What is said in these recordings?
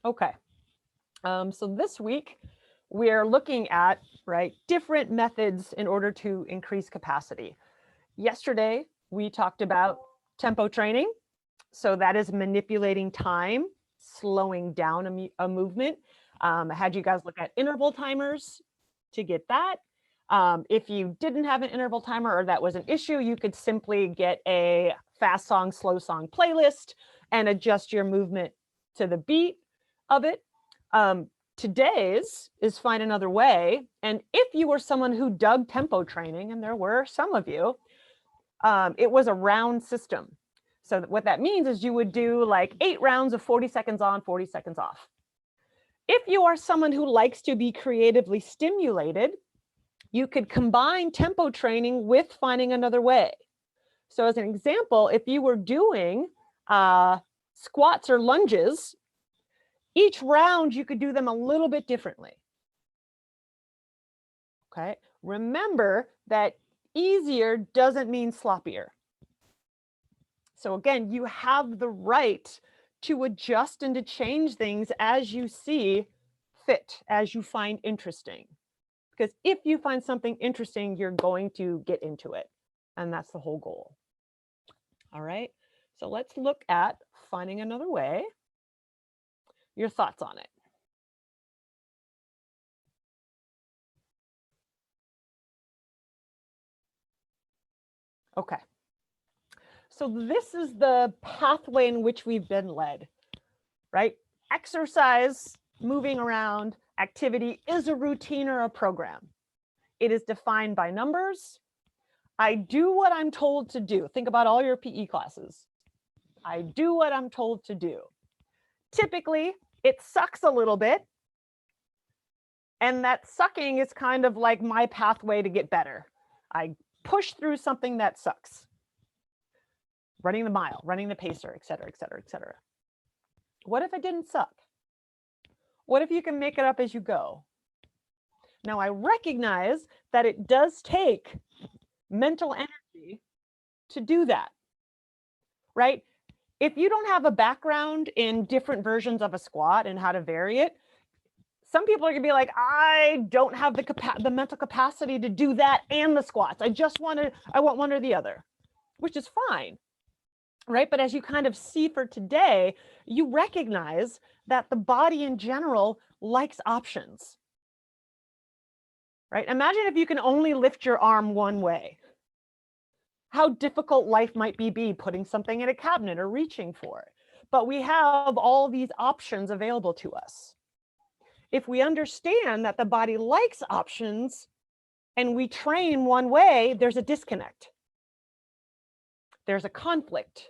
Okay. So this week we're looking at, right, different methods in order to increase capacity. Yesterday we talked about tempo training. So that is manipulating time, slowing down a movement. I had you guys look at interval timers to get that. If you didn't have an interval timer or that was an issue, you could simply get a fast song, slow song playlist and adjust your movement to the beat of it. Today's is Find Another Way. And if you were someone who dug tempo training, and there were some of you, it was a round system. So what that means is you would do like 8 rounds of 40 seconds on, 40 seconds off. If you are someone who likes to be creatively stimulated, you could combine tempo training with Finding Another Way. So as an example, if you were doing squats or lunges, each round you could do them a little bit differently. Okay, remember that easier doesn't mean sloppier. So again, you have the right to adjust and to change things as you see fit, as you find interesting. Because if you find something interesting, you're going to get into it. And that's the whole goal. All right, so let's look at Finding Another Way. Your thoughts on it. Okay. So this is the pathway in which we've been led, right? Exercise, moving around, activity is a routine or a program. It is defined by numbers. I do what I'm told to do. Think about all your PE classes. I do what I'm told to do. Typically, it sucks a little bit. And that sucking is kind of like my pathway to get better. I push through something that sucks. Running the mile, running the pacer, et cetera, et cetera, et cetera. What if it didn't suck? What if you can make it up as you go? Now, I recognize that it does take mental energy to do that, right? If you don't have a background in different versions of a squat and how to vary it, some people are gonna be like, I don't have the mental capacity to do that and the squats. I want one or the other, which is fine, right? But as you kind of see for today, you recognize that the body in general likes options, right? Imagine if you can only lift your arm one way. How difficult life might be putting something in a cabinet or reaching for it. But we have all these options available to us. If we understand that the body likes options and we train one way, there's a disconnect. There's a conflict.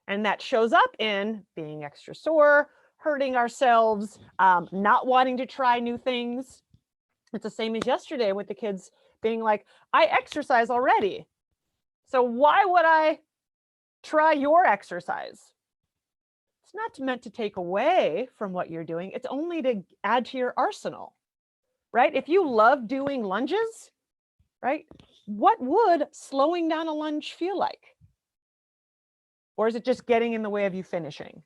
And that shows up in being extra sore, hurting ourselves, not wanting to try new things. It's the same as yesterday with the kids being like, I exercise already. So why would I try your exercise? It's not meant to take away from what you're doing. It's only to add to your arsenal, right? If you love doing lunges, right? What would slowing down a lunge feel like? Or is it just getting in the way of you finishing?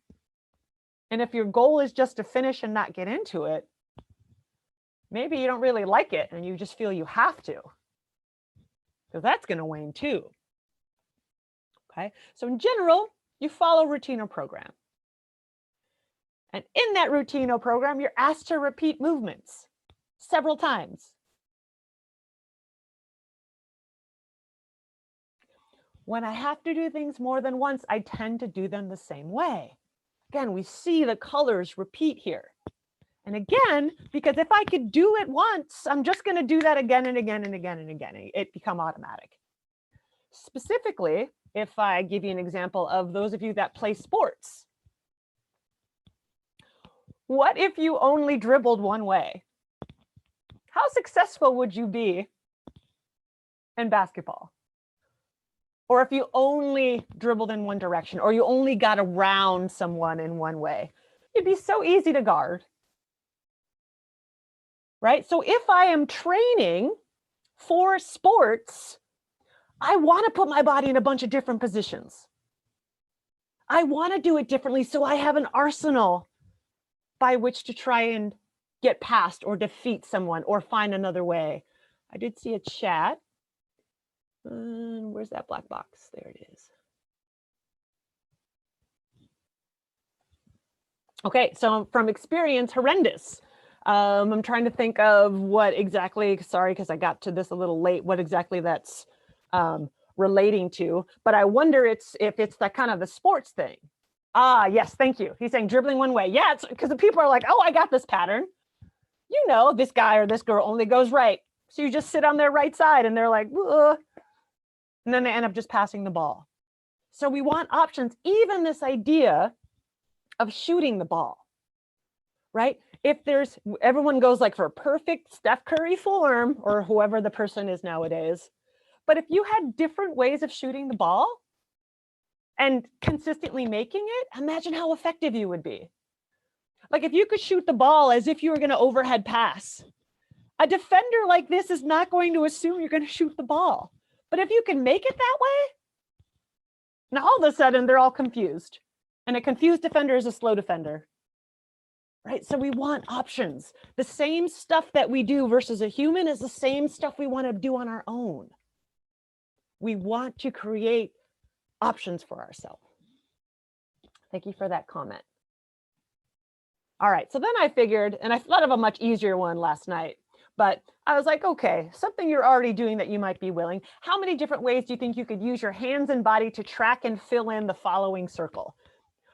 And if your goal is just to finish and not get into it, maybe you don't really like it and you just feel you have to. So that's going to wane too. Okay, so in general, you follow routine or program. And in that routine or program, you're asked to repeat movements several times. When I have to do things more than once, I tend to do them the same way. Again, we see the colors repeat here. And again, because if I could do it once, I'm just going to do that again and again and again and again. It become automatic. Specifically, if I give you an example of those of you that play sports, what if you only dribbled one way? How successful would you be in basketball? Or if you only dribbled in one direction, or you only got around someone in one way, it'd be so easy to guard, right? So if I am training for sports, I want to put my body in a bunch of different positions. I want to do it differently so I have an arsenal by which to try and get past or defeat someone or find another way. I did see a chat. Where's that black box? There it is. Okay, so from experience, horrendous. I'm trying to think of what exactly, sorry, because I got to this a little late, what exactly that's relating to, but I wonder if it's that kind of the sports thing. Ah, yes, thank you. He's saying dribbling one way. Yeah, it's because the people are like, oh, I got this pattern. You know, this guy or this girl only goes right. So you just sit on their right side and they're like, ugh. And then they end up just passing the ball. So we want options, even this idea of shooting the ball, right? If everyone goes like for a perfect Steph Curry form or whoever the person is nowadays, but if you had different ways of shooting the ball and consistently making it, imagine how effective you would be. Like if you could shoot the ball as if you were going to overhead pass, a defender like this is not going to assume you're going to shoot the ball. But if you can make it that way, now all of a sudden they're all confused. And a confused defender is a slow defender, right? So we want options. The same stuff that we do versus a human is the same stuff we want to do on our own. We want to create options for ourselves. Thank you for that comment. All right, so then I figured, and I thought of a much easier one last night, but I was like, okay, something you're already doing that you might be willing. How many different ways do you think you could use your hands and body to track and fill in the following circle?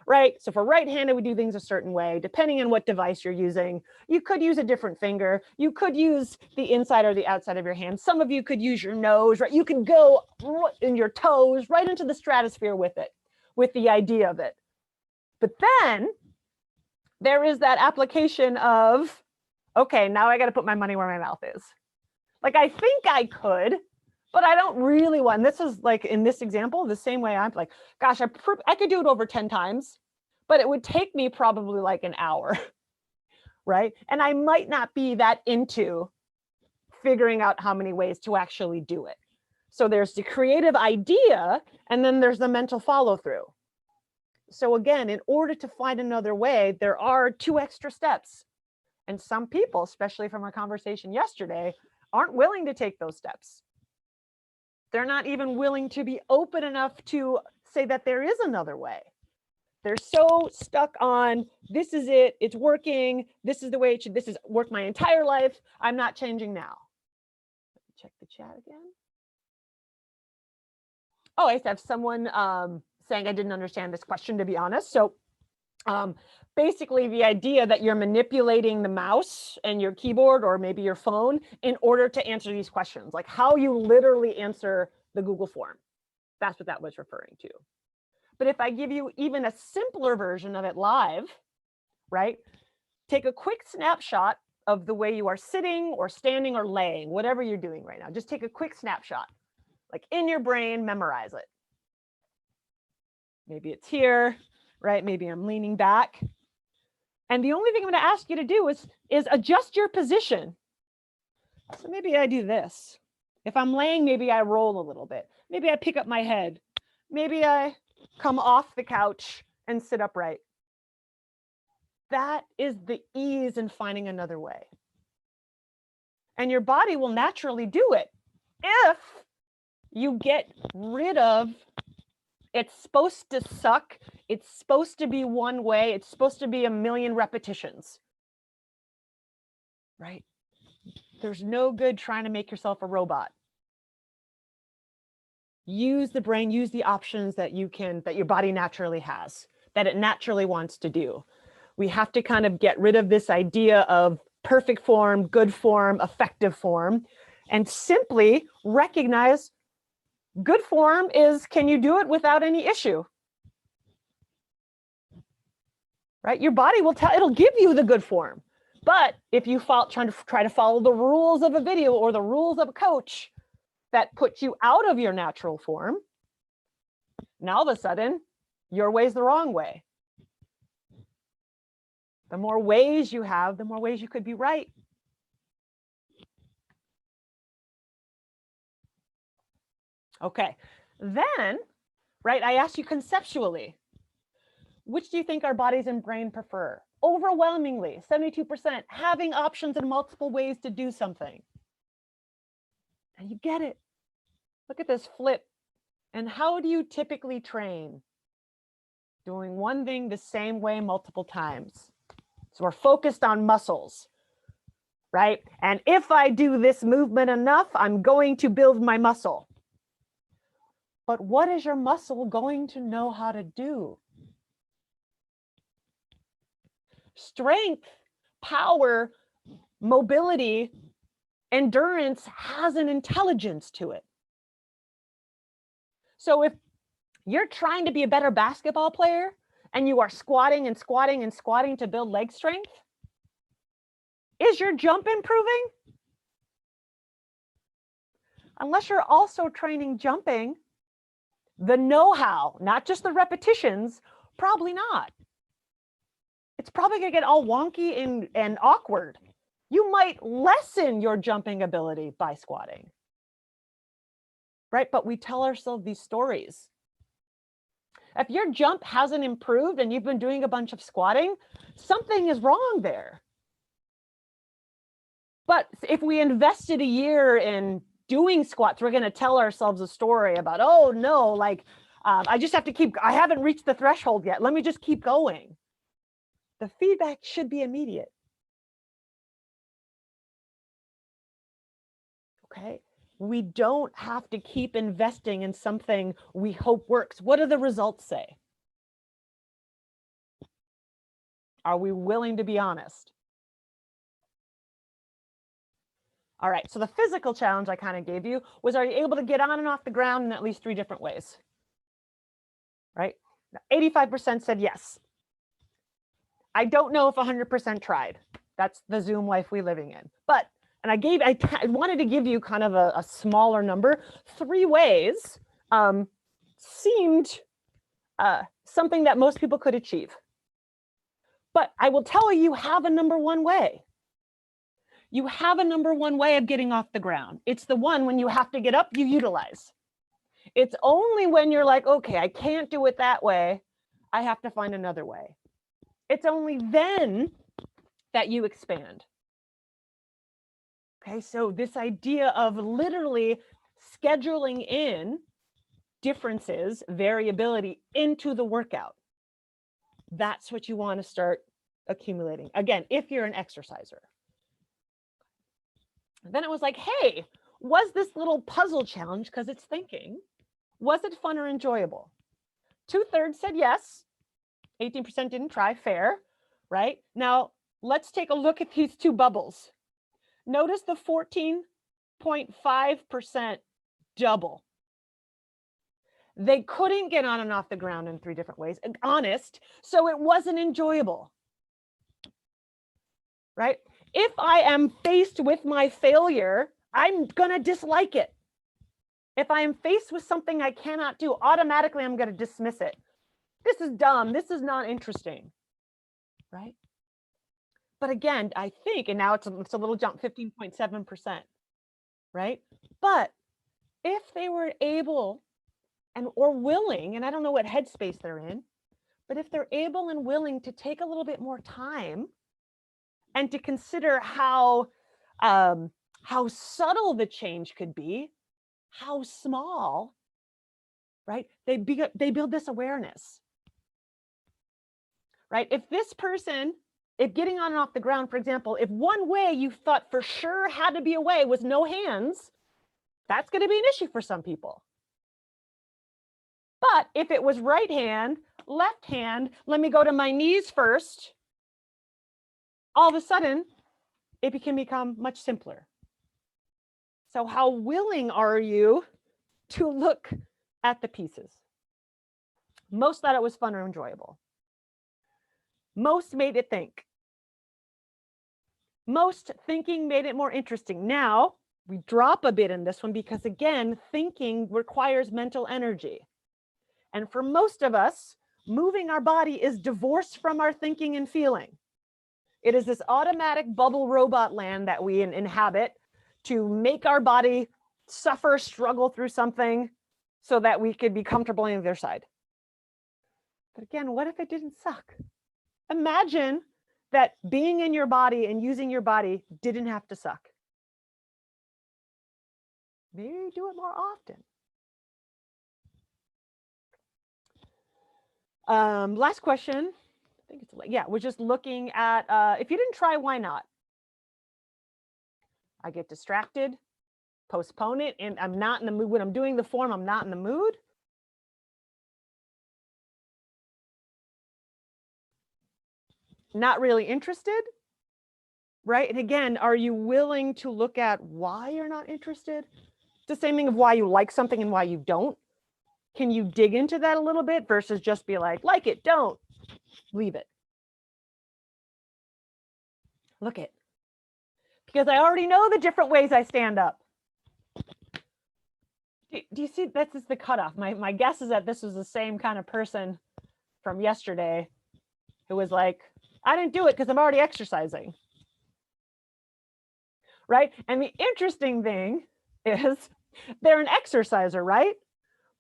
Right? So for right-handed, we do things a certain way, depending on what device you're using. You could use a different finger. You could use the inside or the outside of your hand. Some of you could use your nose, right? You could go in your toes right into the stratosphere with it, with the idea of it. But then there is that application of, okay, now I got to put my money where my mouth is. Like, I think I could, but I don't really want. And this is like in this example, the same way I'm like, gosh, I could do it over 10 times, but it would take me probably like an hour, right? And I might not be that into figuring out how many ways to actually do it. So there's the creative idea, and then there's the mental follow through. So again, in order to find another way, there are 2 extra steps. And some people, especially from our conversation yesterday, aren't willing to take those steps. They're not even willing to be open enough to say that there is another way. They're so stuck on, this is it, it's working, this is the way it should, this has worked my entire life, I'm not changing now. Check the chat again. Oh, I have someone saying I didn't understand this question, to be honest. So basically the idea that you're manipulating the mouse and your keyboard or maybe your phone in order to answer these questions, like how you literally answer the Google form. That's what that was referring to. But if I give you even a simpler version of it live, right? Take a quick snapshot of the way you are sitting or standing or laying, whatever you're doing right now. Just take a quick snapshot, like in your brain, memorize it. Maybe it's here, right? Maybe I'm leaning back. And the only thing I'm going to ask you to do is adjust your position. So maybe I do this. If I'm laying, maybe I roll a little bit. Maybe I pick up my head. Maybe I come off the couch and sit upright. That is the ease in finding another way. And your body will naturally do it if you get rid of, it's supposed to suck, it's supposed to be one way, it's supposed to be a million repetitions, right? There's no good trying to make yourself a robot. Use the brain, use the options that you can, that your body naturally has, that it naturally wants to do. We have to kind of get rid of this idea of perfect form, good form, effective form, and simply recognize good form is, can you do it without any issue? Right? Your body will tell, it'll give you the good form. But if you try to follow the rules of a video or the rules of a coach that puts you out of your natural form, now all of a sudden, your way's the wrong way. The more ways you have, the more ways you could be right. Okay, then, right, I asked you conceptually, Which do you think our bodies and brain prefer? Overwhelmingly, 72%, having options and multiple ways to do something. And you get it. Look at this flip. And how do you typically train? Doing one thing the same way multiple times. So we're focused on muscles, right? And if I do this movement enough, I'm going to build my muscle. But what is your muscle going to know how to do? Strength, power, mobility, endurance has an intelligence to it. So if you're trying to be a better basketball player and you are squatting and squatting and squatting to build leg strength, is your jump improving? Unless you're also training jumping, the know-how, not just the repetitions, probably not. It's probably going to get all wonky and awkward. You might lessen your jumping ability by squatting, right? But we tell ourselves these stories. If your jump hasn't improved and you've been doing a bunch of squatting, something is wrong there. But if we invested a year in doing squats, we're going to tell ourselves a story about, oh no, like I just have to keep, I haven't reached the threshold yet. Let me just keep going. The feedback should be immediate. Okay. We don't have to keep investing in something we hope works. What do the results say? Are we willing to be honest? All right, so the physical challenge I kind of gave you was, are you able to get on and off the ground in at least 3 different ways? Right? 85% said yes. I don't know if 100% tried. That's the Zoom life we're living in. But, and I wanted to give you kind of a smaller number. 3 ways seemed something that most people could achieve. But I will tell you, you have a number 1 way. You have a number 1 way of getting off the ground. It's the one when you have to get up, you utilize. It's only when you're like, okay, I can't do it that way, I have to find another way. It's only then that you expand. Okay, so this idea of literally scheduling in differences, variability into the workout, that's what you want to start accumulating. Again, if you're an exerciser. Then it was like, hey, was this little puzzle challenge, because it's thinking, was it fun or enjoyable? 2/3 said yes. 18% didn't try. Fair, right? Now, let's take a look at these 2 bubbles. Notice the 14.5% double. They couldn't get on and off the ground in 3 different ways, honest, so it wasn't enjoyable, right? If I am faced with my failure, I'm going to dislike it. If I am faced with something I cannot do, automatically I'm going to dismiss it. This is dumb. This is not interesting, right? But again, I think, and now it's a little jump, 15.7%, right? But if they were able or willing, and I don't know what headspace they're in, but if they're able and willing to take a little bit more time and to consider how subtle the change could be, how small, right? They build this awareness, right? If this person, if getting on and off the ground, for example, if one way you thought for sure had to be a way was no hands, that's going to be an issue for some people. But if it was right hand, left hand, let me go to my knees first, all of a sudden, it can become much simpler. So how willing are you to look at the pieces? Most thought it was fun or enjoyable. Most made it think. Most thinking made it more interesting. Now, we drop a bit in this one because, again, thinking requires mental energy. And for most of us, moving our body is divorced from our thinking and feeling. It is this automatic bubble robot land that we inhabit to make our body suffer, struggle through something so that we could be comfortable on the other side. But again, what if it didn't suck? Imagine that being in your body and using your body didn't have to suck. Maybe do it more often. Last question. I think it's, yeah, we're just looking at, if you didn't try, why not? I get distracted, postpone it, and I'm not in the mood. When I'm doing the form, I'm not in the mood. Not really interested, right? And again, are you willing to look at why you're not interested? It's the same thing of why you like something and why you don't. Can you dig into that a little bit versus just be like it, don't, leave it. Look it. Because I already know the different ways I stand up. Do you see, this is the cutoff. My guess is that this was the same kind of person from yesterday who was like, I didn't do it because I'm already exercising. Right? And the interesting thing is they're an exerciser, right?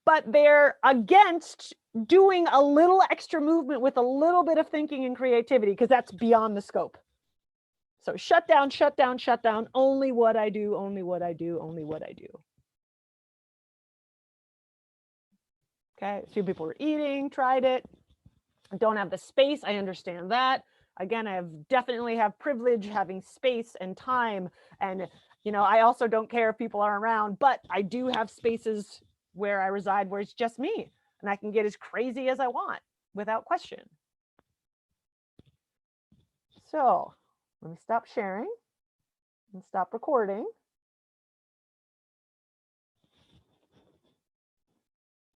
But they're against doing a little extra movement with a little bit of thinking and creativity because that's beyond the scope. So shut down, shut down, shut down. Only what I do, only what I do, only what I do. Okay, a few people were eating, tried it. Don't have the space, I understand that. Again, I definitely have privilege having space and time. And, you know, I also don't care if people are around, but I do have spaces where I reside where it's just me and I can get as crazy as I want without question. So let me stop sharing and stop recording.